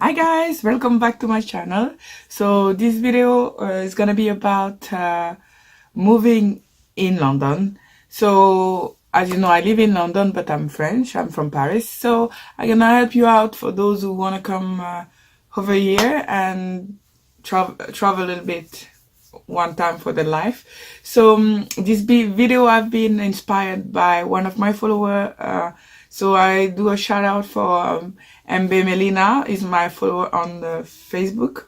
Hi guys, welcome back to my channel. So this video is gonna be about moving in London. So as you know, I live in London, but I'm French. I'm from Paris. So I'm gonna help you out for those who wanna come over here and travel a little bit one time for their life. So this video I've been inspired by one of my followers. So I do a shout out for MB Melina, is my follower on Facebook.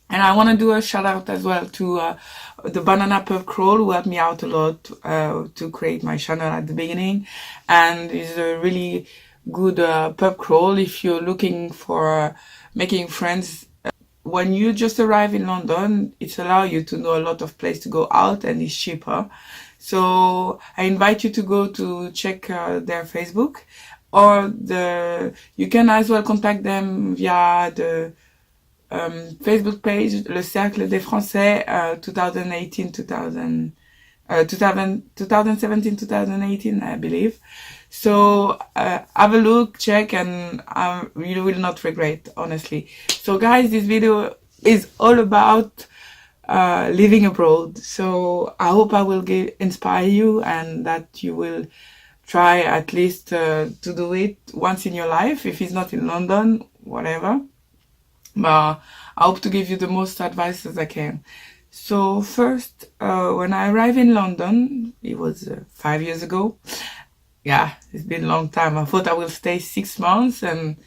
And I want to do a shout out as well to the Banana Pub Crawl, who helped me out a lot to create my channel at the beginning. And is a really good pub crawl if you're looking for making friends. When you just arrive in London, it allows you to know a lot of places to go out and it's cheaper. So I invite you to go to check their Facebook, or you can as well contact them via the Facebook page, Le Cercle des Français 2017-2018, I believe. So have a look, check, and you will not regret, honestly. So guys, this video is all about living abroad. So I hope I will inspire you, and that you will try at least to do it once in your life, if it's not in London, whatever. But I hope to give you the most advice as I can. So first, when I arrived in London, it was 5 years ago. Yeah, it's been a long time. I thought I will stay 6 months, and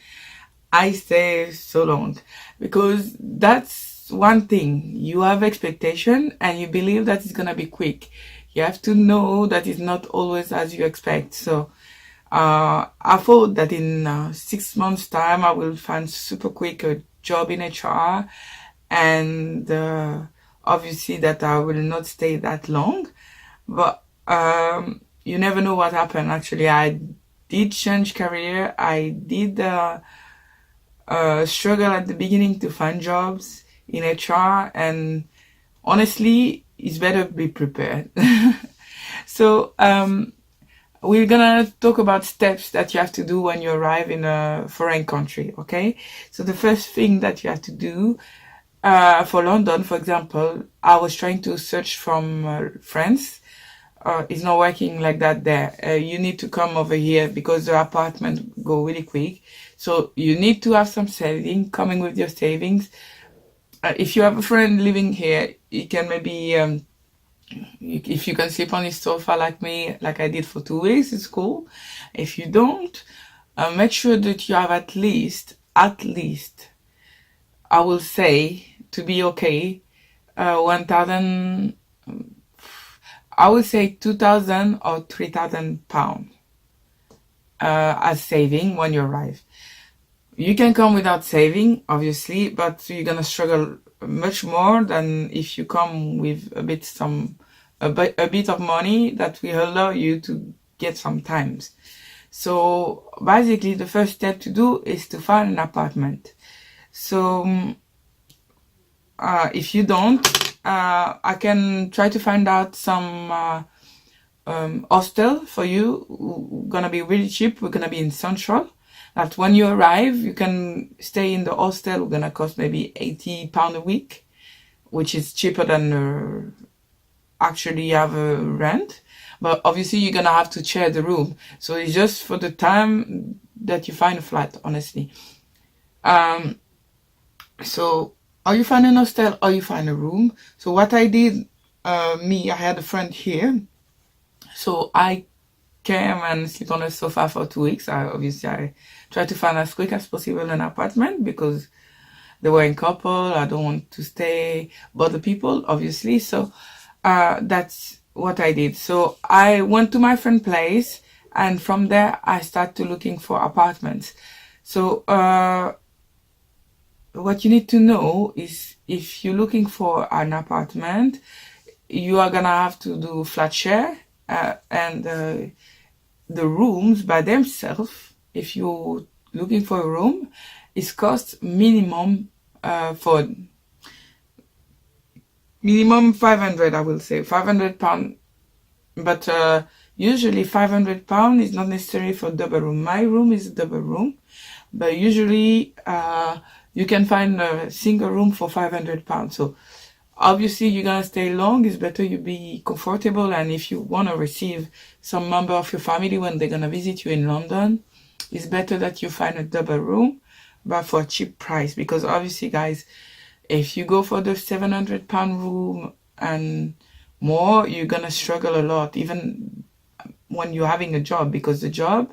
I stay so long because that's one thing. You have expectation and you believe that it's gonna be quick. You have to know that it's not always as you expect. So I thought that in 6 months time I will find super quick a job in HR, and obviously that I will not stay that long. But you never know what happened. Actually, I did change career. I did struggle at the beginning to find jobs in HR, and honestly, it's better be prepared. So we're gonna talk about steps that you have to do when you arrive in a foreign country, okay? So the first thing that you have to do for London, for example, I was trying to search from France. It's not working like that there. You need to come over here because the apartment go really quick. So you need to have some saving, coming with your savings. If you have a friend living here, you can maybe, if you can sleep on his sofa like me, like I did for 2 weeks, it's cool. If you don't, make sure that you have at least, I will say, to be okay, 1,000, I would say 2,000 or 3,000 pounds as saving when you arrive. You can come without saving, obviously, but you're gonna struggle much more than if you come with a bit of money that will allow you to get some times. So basically, the first step to do is to find an apartment. So if you don't, I can try to find out some hostel for you. Gonna be really cheap. We're gonna be in Central. That when you arrive, you can stay in the hostel. We're gonna cost maybe £80 a week, which is cheaper than actually have a rent. But obviously, you're gonna have to share the room. So it's just for the time that you find a flat, honestly. So, or you find an hostel or you find a room. So what I did, I had a friend here. So I came and sleep on a sofa for 2 weeks. I tried to find as quick as possible an apartment because they were in couple. I don't want to bother people, obviously. So that's what I did. So I went to my friend's place, and from there I started looking for apartments. So what you need to know is, if you're looking for an apartment, you are gonna have to do flat share, and the rooms by themselves, if you're looking for a room, it costs minimum for minimum 500, I will say £500, but usually £500 is not necessary for double room. My room is a double room, but usually you can find a single room for £500. So obviously you're gonna stay long. It's better you be comfortable, and if you want to receive some member of your family when they're gonna visit you in London, it's better that you find a double room, but for a cheap price. Because obviously, guys, if you go for the £700 room and more, you're gonna struggle a lot, even when you're having a job, because the job,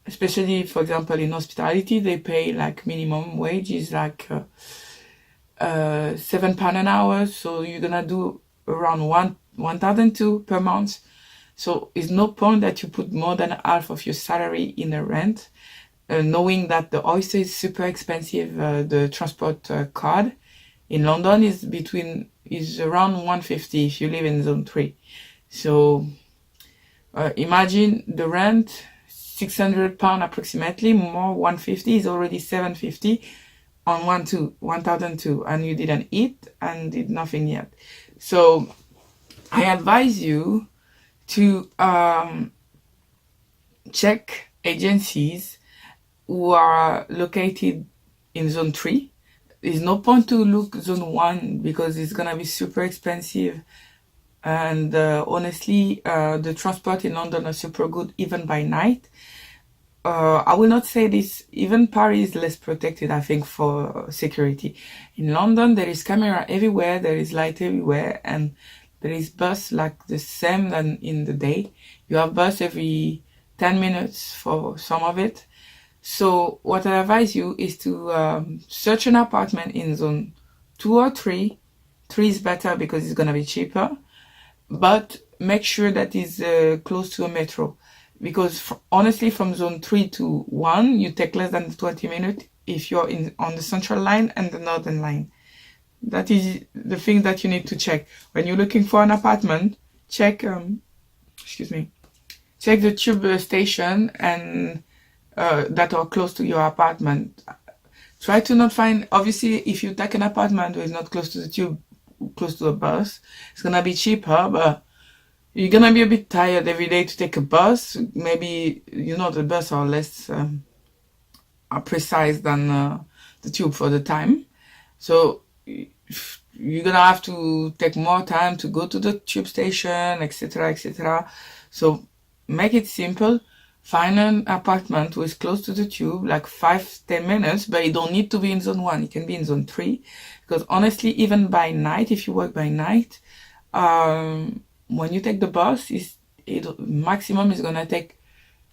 especially for example in hospitality, they pay like minimum wage is like £7 an hour, so you're gonna do around 1,200 per month. So it's no point that you put more than half of your salary in a rent, knowing that the oyster is super expensive. The transport card in London is around 150 if you live in zone 3. So imagine the rent, £600 approximately, more 150 is already 750 on 1,002, and you didn't eat and did nothing yet. So I advise you to check agencies who are located in zone 3. There's no point to look zone 1 because it's gonna be super expensive, and honestly the transport in London is super good even by night. I will not say this, even Paris is less protected, I think, for security. In London there is camera everywhere, there is light everywhere, and there is bus like the same than in the day. You have bus every 10 minutes for some of it. So what I advise you is to search an apartment in zone 2 or 3. 3 is better because it's gonna be cheaper, but make sure that it's close to a metro. Because honestly, from zone 3 to 1, you take less than 20 minutes if you're on the central line and the northern line. That is the thing that you need to check. When you're looking for an apartment, check check the tube station and that are close to your apartment. Try to not find, obviously, if you take an apartment where it's not close to the tube, close to the bus, it's gonna be cheaper, but you're gonna be a bit tired every day to take a bus. Maybe, the bus are less are precise than the tube for the time. So you're gonna have to take more time to go to the tube station, etc., etc. So make it simple. Find an apartment who is close to the tube, like 5-10 minutes, but you don't need to be in zone 1. It can be in zone 3. Because honestly, even by night, if you work by night, when you take the bus, maximum is gonna take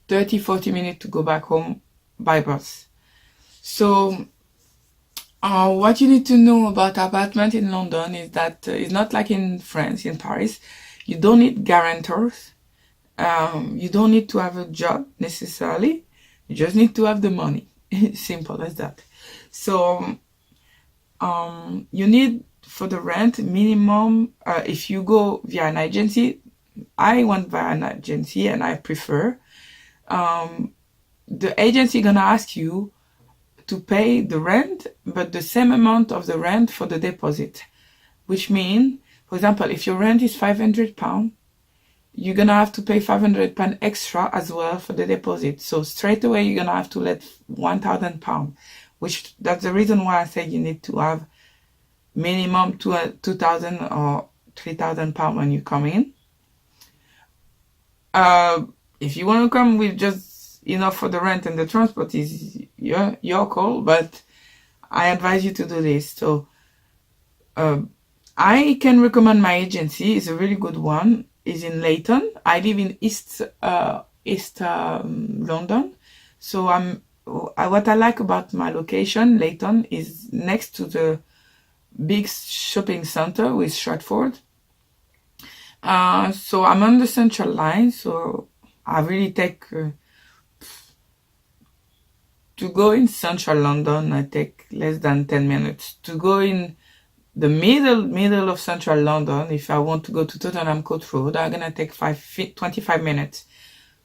30-40 minutes to go back home by bus. So what you need to know about apartment in London is that it's not like in France, in Paris. You don't need guarantors. You don't need to have a job necessarily. You just need to have the money. Simple as that. So you need, for the rent, minimum, if you go via an agency, I went via an agency and I prefer, the agency gonna ask you to pay the rent, but the same amount of the rent for the deposit. Which means, for example, if your rent is £500, you're gonna have to pay £500 extra as well for the deposit. So straight away you're gonna have to let £1,000, which that's the reason why I say you need to have minimum £2,000 or £3,000 when you come in. If you want to come with just enough for the rent and the transport, is your call, but I advise you to do this. So I can recommend my agency. It's a really good one. Is in Leighton. I live in East London, so what I like about my location, Leighton, is next to the big shopping center with Stratford. So I'm on the central line, so I really take to go in central London, I take less than 10 minutes. To go in the middle of central London, if I want to go to Tottenham Court Road, I'm gonna take 25 minutes.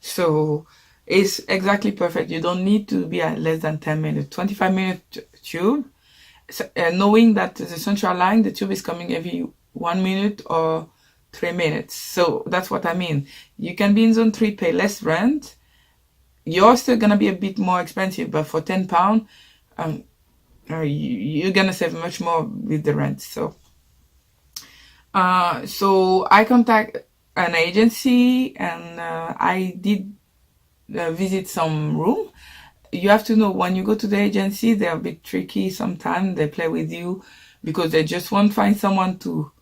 So it's exactly perfect. You don't need to be at less than 10 minutes. 25-minute tube, knowing that the central line, the tube is coming every 1 minute or 3 minutes. So that's what I mean. You can be in zone 3, pay less rent. You're still gonna be a bit more expensive, but for £10, you're gonna save much more with the rent. So so I contact an agency, and I did visit some room. You have to know, when you go to the agency, they're a bit tricky sometimes. They play with you because they just want to find someone to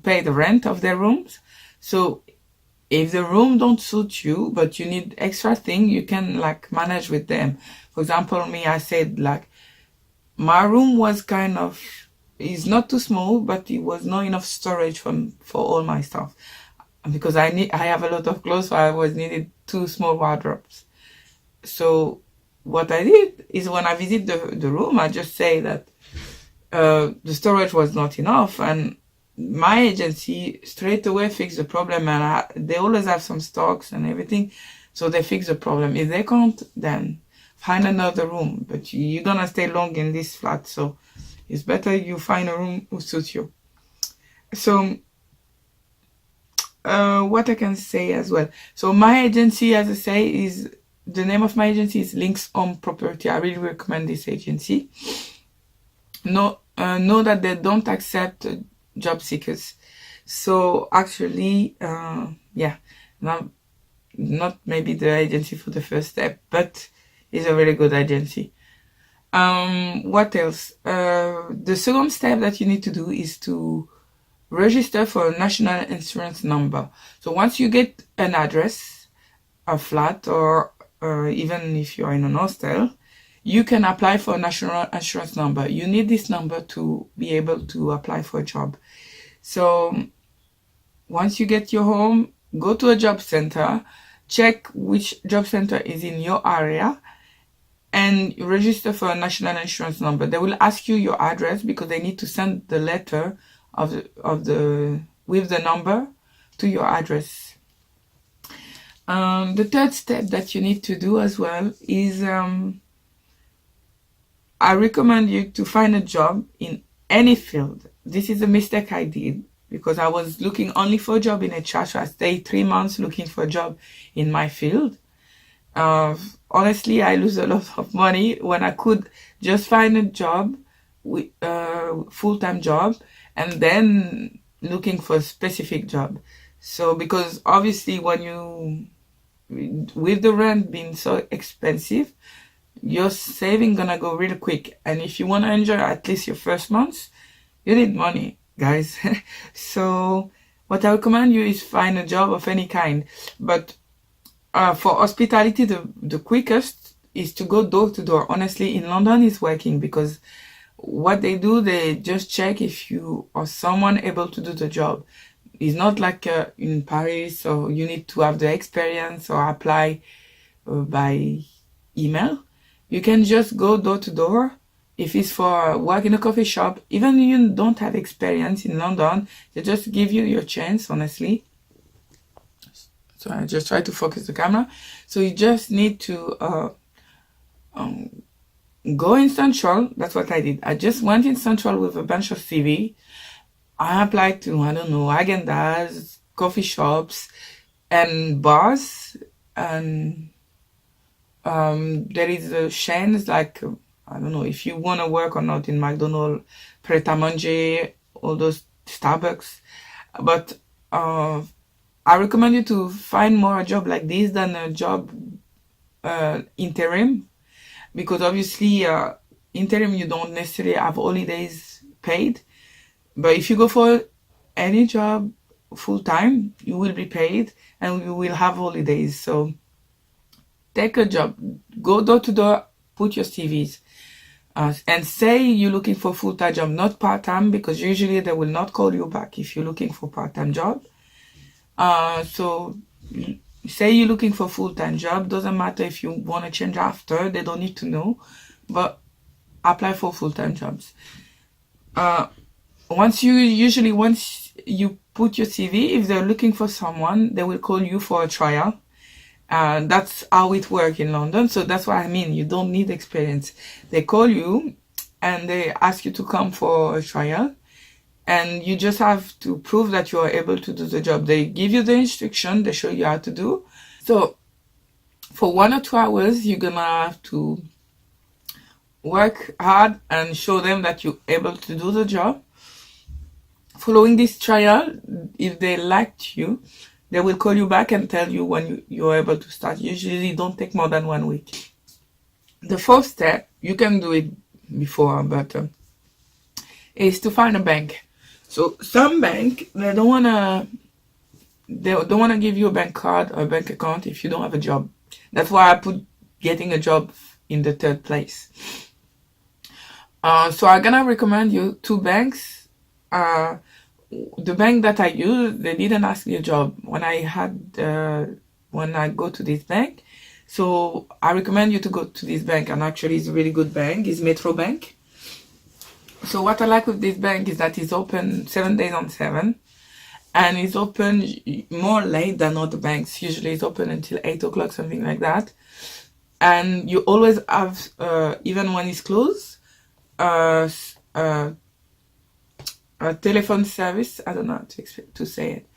pay the rent of their rooms. So if the room don't suit you, but you need extra thing, you can like manage with them. For example, me, I said like my room was kind of, is not too small, but it was not enough storage for all my stuff, because I have a lot of clothes, so I was needed 2 small wardrobes. So what I did is, when I visit the room, I just say that the storage was not enough, and my agency straight away fixed the problem, and they always have some stocks and everything, so they fix the problem. If they can't, then find another room, but you're gonna stay long in this flat, so it's better you find a room who suits you. So what I can say as well, so my agency, as I say, is, the name of my agency is Links Home Property. I really recommend this agency. Know that they don't accept job seekers. So actually, yeah, not maybe the agency for the first step, but it's a very good agency. What else? The second step that you need to do is to register for a national insurance number. So once you get an address, a flat, or even if you're in an hostel, you can apply for a national insurance number. You need this number to be able to apply for a job. So once you get your home, go to a job center, check which job center is in your area, and register for a national insurance number. They will ask you your address, because they need to send the letter with the number to your address. The third step that you need to do as well is, I recommend you to find a job in any field. This is a mistake I did, because I was looking only for a job in HR, so I stayed 3 months looking for a job in my field. Honestly, I lose a lot of money when I could just find a job, full-time job, and then looking for a specific job. So because obviously with the rent being so expensive, your saving gonna go really quick, and if you want to enjoy at least your first months, you need money, guys. So what I recommend you is find a job of any kind, but for hospitality, the quickest is to go door to door. Honestly, in London it's working, because what they do, they just check if you are someone able to do the job. It's not like in Paris, so you need to have the experience or apply by email. You can just go door to door. If it's for work in a coffee shop, even if you don't have experience in London, they just give you your chance, honestly. So I just try to focus the camera. So you just need to go in Central. That's what I did. I just went in Central with a bunch of CV. I applied to, I don't know, agendas, coffee shops, and bars. And there is a chains like, I don't know if you want to work or not in McDonald's, Pret a Manger, all those Starbucks. But I recommend you to find more a job like this than a job interim, because obviously interim you don't necessarily have holidays paid, but if you go for any job full time, you will be paid and you will have holidays. So take a job, go door to door, put your CVs, and say you're looking for full-time job, not part-time, because usually they will not call you back if you're looking for part-time job. So say you're looking for full-time job, doesn't matter if you want to change after, they don't need to know, but apply for full-time jobs. Once you put your CV, if they're looking for someone, they will call you for a trial. That's how it works in London. So that's what I mean. You don't need experience. They call you and they ask you to come for a trial, and you just have to prove that you are able to do the job. They give you the instruction, they show you how to do. So for 1 or 2 hours, you're gonna have to work hard and show them that you're able to do the job. Following this trial, if they liked you, they will call you back and tell you when you're able to start. Usually don't take more than 1 week. The fourth step, you can do it before, but is to find a bank. So some bank, they don't wanna give you a bank card or a bank account if you don't have a job. That's why I put getting a job in the third place. So I'm gonna recommend you 2 banks. The bank that I use, they didn't ask me a job when I go to this bank. So I recommend you to go to this bank, and actually it's a really good bank. It's Metro Bank. So what I like with this bank is that it's open 7 days on 7, and it's open more late than other banks. Usually it's open until 8 o'clock, something like that. And you always have, even when it's closed, a telephone service. I don't know how to say it.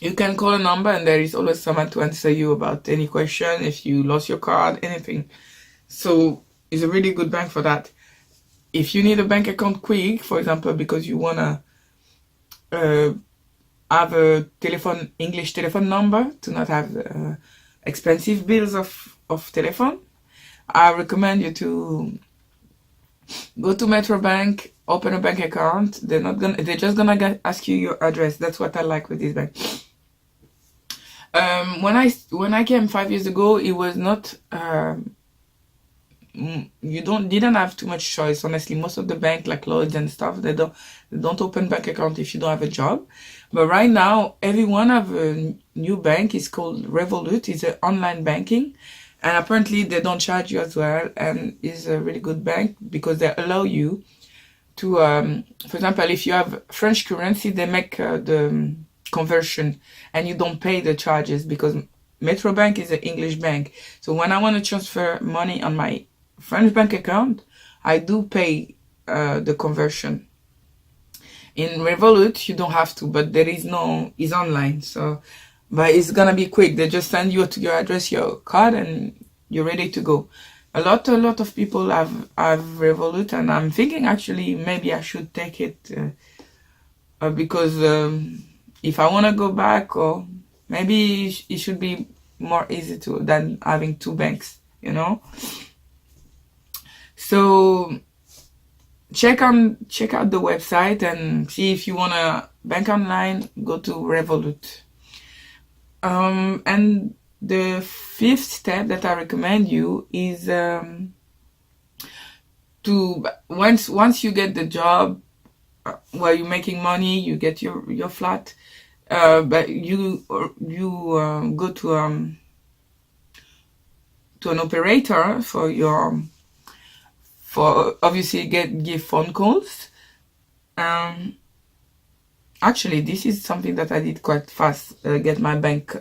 You can call a number and there is always someone to answer you about any question, if you lost your card, anything. So it's a really good bank for that. If you need a bank account quick, for example, because you wanna have a English telephone number to not have expensive bills of telephone, I recommend you to go to Metro Bank, open a bank account. They're just gonna ask you your address. That's what I like with this bank. When I came 5 years ago, it was not. You didn't have too much choice. Honestly, most of the bank, like Lloyds and stuff, they don't open bank account if you don't have a job. But right now, everyone have a new bank. It's called Revolut. It's an online banking, and apparently they don't charge you as well. And it's a really good bank because they allow you to, for example, if you have French currency, they make the conversion, and you don't pay the charges because Metro Bank is an English bank. So when I want to transfer money on my French bank account, I do pay the conversion. In Revolut, you don't have to, but it's online. So, but it's gonna be quick. They just send you to your address, your card, and you're ready to go. A lot of people have Revolut, and I'm thinking actually maybe I should take it because if I want to go back, or maybe it should be more easy than having 2 banks, you know. So check out the website and see if you want to bank online. Go to Revolut. And the 5th step that I recommend you is to once you get the job where you're making money, you get your flat, but you go to an operator for obviously give phone calls. Actually, this is something that I did quite fast. Get my bank,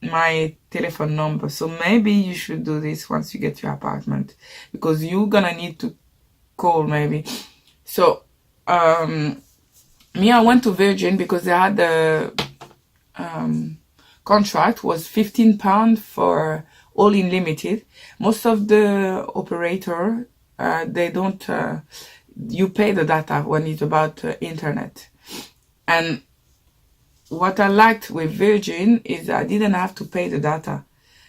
my telephone number. So maybe you should do this once you get your apartment, because you're gonna need to call maybe. So me, I went to Virgin because they had the contract was £15 for all unlimited. Most of the operator they don't. You pay the data when it's about internet. And what I liked with Virgin is I didn't have to pay the data.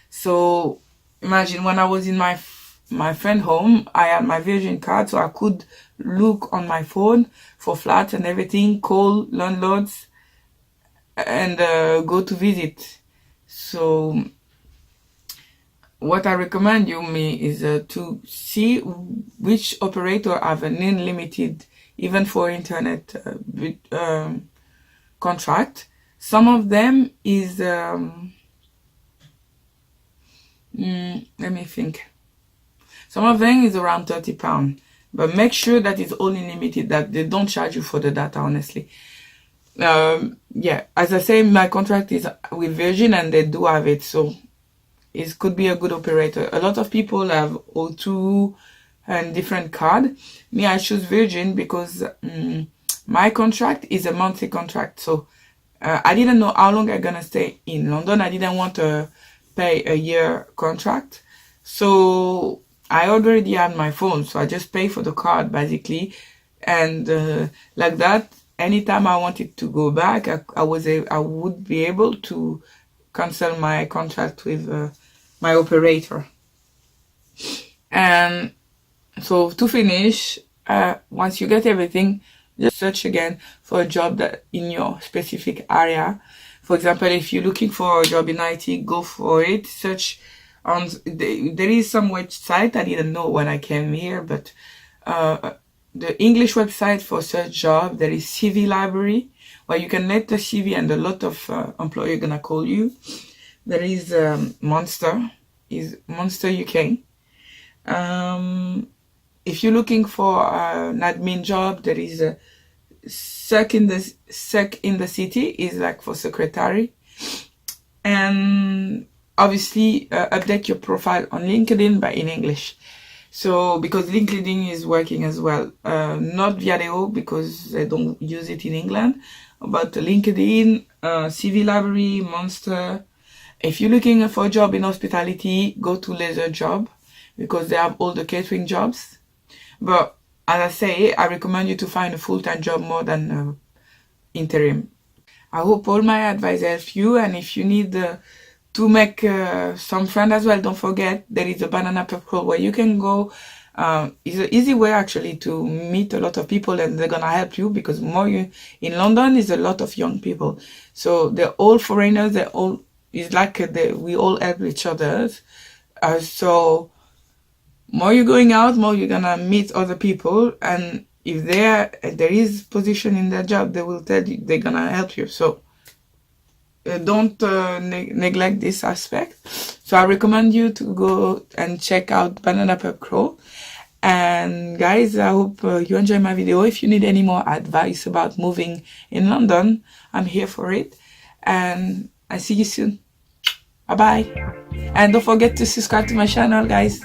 So imagine when I was in my friend home, I had my Virgin card, so I could look on my phone for flats and everything, call landlords, and go to visit. So what I recommend you is to see which operator have an unlimited, even for internet contract. Some of them is let me think. Some of them is around £30, but make sure that it's all unlimited, that they don't charge you for the data. Honestly, yeah. As I say, my contract is with Virgin, and they do have it, so it could be a good operator. A lot of people have O2 and different card. Me, I choose Virgin because my contract is a monthly contract. So I didn't know how long I'm gonna stay in London. I didn't want to pay a year contract. So I already had my phone, so I just pay for the card basically, and like that, anytime I wanted to go back, I would be able to cancel my contract with my operator. And so to finish, once you get everything, just search again for a job that in your specific area. For example, if you're looking for a job in IT, go for it. Search on, there is some website I didn't know when I came here, but the English website for search job, there is CV library, where you can let the CV and a lot of employer gonna call you. There is Monster UK. If you're looking for an admin job, there is a Sec in the City, is like for secretary. And obviously update your profile on LinkedIn but in English. So because LinkedIn is working as well, not Viadeo because they don't use it in England, but LinkedIn, CV library, Monster. If you're looking for a job in hospitality, go to Leisure Job because they have all the catering jobs. But as I say, I recommend you to find a full-time job more than interim. I hope all my advice helps you, and if you need to make some friends as well, don't forget there is a banana pub crawl where you can go. It's an easy way actually to meet a lot of people, and they're gonna help you because more you in London is a lot of young people, so they're all foreigners. They're all, it's like we all help each other. So more you're going out, more you're gonna meet other people, and if there is position in their job, they will tell you, they're gonna help you. So don't neglect this aspect. So I recommend you to go and check out Banana Pub Crawl. And guys, I hope you enjoy my video. If you need any more advice about moving in London, I'm here for it. And I see you soon. Bye bye. And don't forget to subscribe to my channel, guys.